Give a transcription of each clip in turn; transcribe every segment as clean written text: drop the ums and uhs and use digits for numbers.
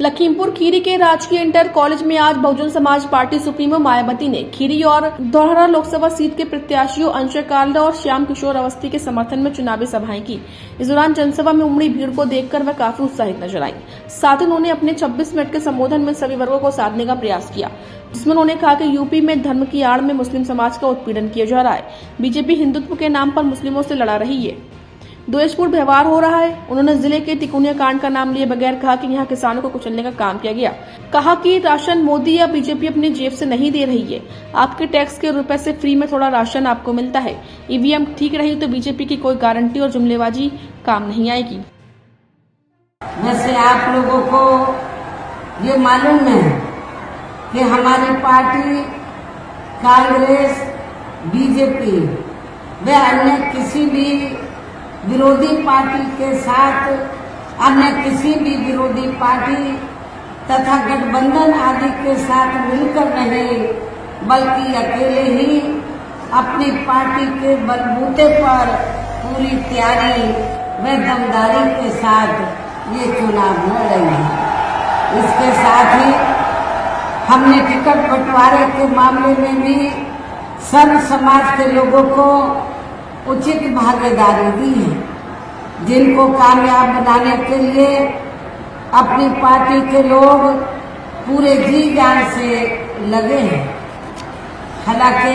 लखीमपुर खीरी के राजकीय inter college में आज बहुजन समाज पार्टी सुप्रीमो मायावती ने खीरी और धौरहरा लोकसभा सीट के प्रत्याशियों अंशय काल्डा और श्याम किशोर अवस्थी के समर्थन में चुनावी सभाएं की। इस दौरान जनसभा में उमड़ी भीड़ को देखकर वह काफी उत्साहित नजर आई। साथ ही उन्होंने अपने 26 मिनट के संबोधन में सभी वर्गों को साधने का प्रयास किया, जिसमें उन्होंने कहा कि यूपी में धर्म की आड़ में मुस्लिम समाज का उत्पीड़न किया जा रहा है। बीजेपी हिंदुत्व के नाम पर मुस्लिमों से लड़ा रही है, द्वेषपूर्ण व्यवहार हो रहा है। उन्होंने जिले के तिकोनिया कांड का नाम लिए बगैर कहा कि यहाँ किसानों को कुचलने का काम किया गया। कहा कि राशन मोदी या बीजेपी अपनी जेब से नहीं दे रही है, आपके टैक्स के रुपए से फ्री में थोड़ा राशन आपको मिलता है। ईवीएम ठीक रही तो बीजेपी की कोई गारंटी और जुमलेबाजी काम नहीं आएगी। वैसे आप लोगों को ये मालूम है कि हमारी पार्टी कांग्रेस, बीजेपी व अन्य किसी भी विरोधी पार्टी के साथ अन्य किसी भी विरोधी पार्टी तथा गठबंधन आदि के साथ मिलकर नहीं, बल्कि अकेले ही अपनी पार्टी के बलबूते पर पूरी तैयारी व दमदारी के साथ ये चुनाव लड़ रही है। इसके साथ ही हमने टिकट बंटवारे के मामले में भी सर्व समाज के लोगों को उचित भागीदारी दी है, जिनको कामयाब बनाने के लिए अपनी पार्टी के लोग पूरे जी जान से लगे हैं। हालांकि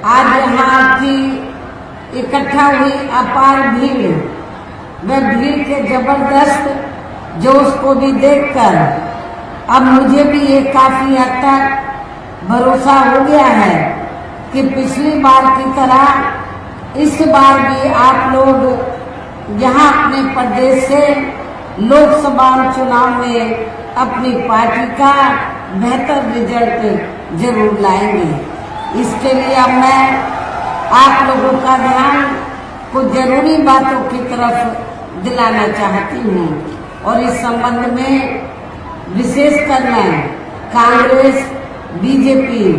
आज यहाँ की इकट्ठा हुई अपार भीड़ व भीड़ के जबरदस्त जोश को भी देखकर अब मुझे भी ये काफी हद तक भरोसा हो गया है कि पिछली बार की तरह इस बार भी आप लोग यहाँ अपने प्रदेश से लोकसभा चुनाव में अपनी पार्टी का बेहतर रिजल्ट जरूर लाएंगे। इसके लिए अब मैं आप लोगों का ध्यान कुछ जरूरी बातों की तरफ दिलाना चाहती हूँ और इस संबंध में विशेषकर मैं कांग्रेस, बीजेपी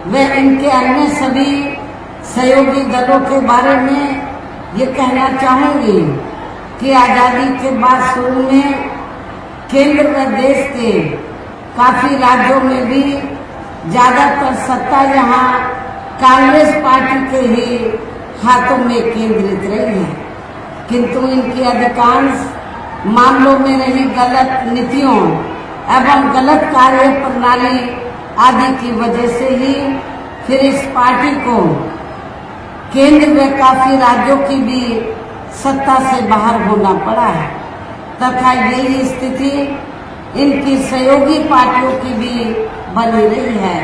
व इनके अन्य सभी सहयोगी दलों के बारे में ये कहना चाहूंगी कि आजादी के बाद शुरू में केंद्र व देश के काफी राज्यों में भी ज्यादातर सत्ता यहाँ कांग्रेस पार्टी के ही हाथों में केंद्रित रही है, किंतु इनकी अधिकांश मामलों में रही गलत नीतियों एवं गलत कार्य प्रणाली आदि की वजह से ही फिर इस पार्टी को केंद्र में काफी राज्यों की भी सत्ता से बाहर होना पड़ा है तथा यही स्थिति इनकी सहयोगी पार्टियों की भी बनी रही है।